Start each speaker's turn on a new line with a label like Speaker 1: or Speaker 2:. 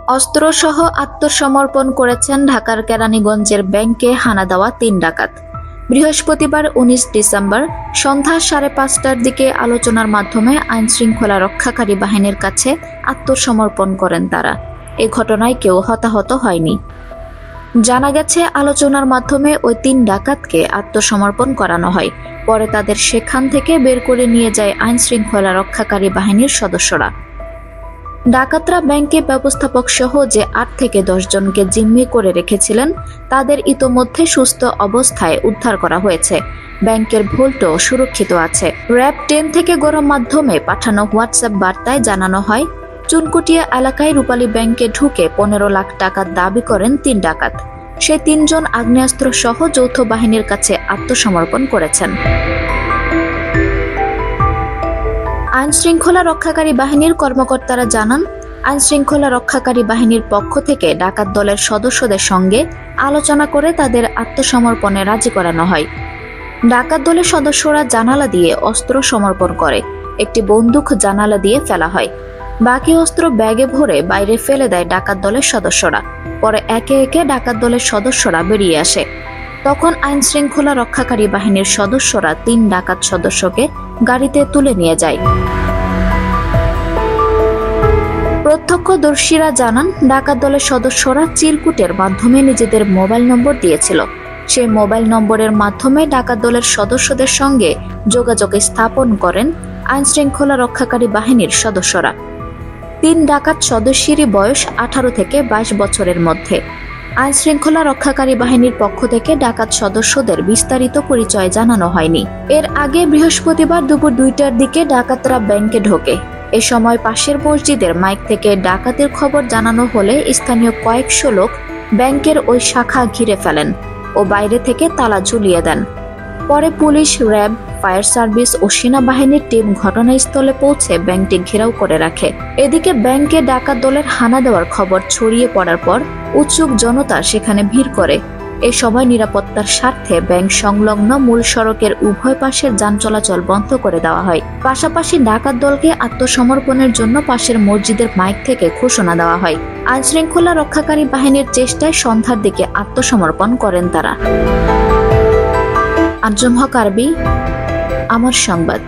Speaker 1: অস্ত্রসহ আত্মসমর্পণ করেছেন ঢাকার কেরানীগঞ্জের ব্যাংকে হানা দেওয়া ৩ ডাকাত। বৃহস্পতিবার ১৯ ডিসেম্বর সন্ধ্যা ৫:৩০টার দিকে আলোচনার মাধ্যমে আইনশৃঙ্খলা রক্ষাকারী বাহিনীর কাছে আত্মসমর্পণ করেন তারা। এ ঘটনায় কেউ হতাহত হয়নি। জানা গেছে, আলোচনার মাধ্যমে ওই ৩ ডাকাতকে আত্মসমর্পণ করানো হয়। পরে তাদের সেখান থেকে বের করে নিয়ে যায় আইনশৃঙ্খলা রক্ষাকারী বাহিনীর সদস্যরা। ডাকাতরা ব্যাংকে ব্যবস্থাপক সহ যে ৮ থেকে ১০ জনকে জিম্মি করে রেখেছিলেন তাদের ইতোমধ্যে সুস্থ অবস্থায় উদ্ধার করা হয়েছে। ব্যাংকের ভল্টও সুরক্ষিত আছে। র্যাব 10 থেকে গণমাধ্যমে পাঠানো হোয়াটসঅ্যাপ বার্তায় জানানো হয়, চুনকুটিয়া এলাকায় রূপালী ব্যাংকে ঢুকে ১৫ লাখ টাকা দাবি করেন ৩ ডাকাত। সেই ৩ জন আগ্নেয়াস্ত্র সহ যৌথ বাহিনীর কাছে আত্মসমর্পণ করেছেন। আইনশৃঙ্খলা রক্ষাকারী বাহিনীর কর্মকর্তারা জানান, আইনশৃঙ্খলা রক্ষাকারী বাহিনীর পক্ষ থেকে ডাকাত দলের সদস্যদের সঙ্গে আলোচনা করে তাদের আত্মসমর্পণে রাজি করানো হয়। ডাকাত দলের সদস্যরা জানালা দিয়ে অস্ত্র সমর্পণ করে। একটি বন্দুক জানালা দিয়ে ফেলা হয়। বাকি অস্ত্র ব্যাগে ভরে বাইরে ফেলে দেয় ডাকাত দলের সদস্যরা। পরে একে একে ডাকাত দলের সদস্যরা বেরিয়ে আসে। তখন আইনশৃঙ্খলা রক্ষাকারী বাহিনীর সদস্যরা ৩ ডাকাত সদস্যকে গাড়িতে তুলে নিয়ে যায়। প্রত্যক্ষদর্শীরা জানান, ডাকাত দলের সদস্যরা চিরকুটের মাধ্যমে নিজেদের মোবাইল নম্বর দিয়েছিল। সেই মোবাইল নম্বরের মাধ্যমে ডাকাত দলের সদস্যদের সঙ্গে যোগাযোগ স্থাপন করেন আইনশৃঙ্খলা রক্ষাকারী বাহিনীর সদস্যরা। ৩ ডাকাত সদস্যেরই বয়স ১৮ থেকে ২২ বছরের মধ্যে। আইনশৃঙ্খলা রক্ষাকারী বাহিনীর পক্ষ থেকে ডাকাত সদস্যদের বিস্তারিত পরিচয় জানানো হয়নি। এর আগে বৃহস্পতিবার দুপুর ২টার দিকে ডাকাতরা ব্যাংকে ঢোকে। এ সময় পাশের মসজিদের মাইক থেকে ডাকাতির খবর জানানো হলে স্থানীয় কয়েকশো লোক ব্যাংকের ওই শাখা ঘিরে ফেলেন ও বাইরে থেকে তালা ঝুলিয়ে দেন। পরে পুলিশ, র্যাব, ফায়ার সার্ভিস ও সেনাবাহিনীর টিম ঘটনাস্থলে পৌঁছে ব্যাংকটি ঘেরাও করে রাখে। এদিকে ব্যাংকে ডাকাত দলের হানা দেওয়ার খবর ছড়িয়ে পড়ার পর উৎসুক জনতা সেখানে ভিড় করে। এ সময় নিরাপত্তার স্বার্থে ব্যাংক সংলগ্ন মূল সড়কের উভয় পাশের যান চলাচল বন্ধ করে দেওয়া হয়। পাশাপাশি ডাকাত দলকে আত্মসমর্পণের জন্য পাশের মসজিদের মাইক থেকে ঘোষণা দেওয়া হয়। আইনশৃঙ্খলা রক্ষাকারী বাহিনীর চেষ্টায় সন্ধ্যার দিকে আত্মসমর্পণ করেন তারা। আঞ্জুম হক আরবি, আমার সংবাদ।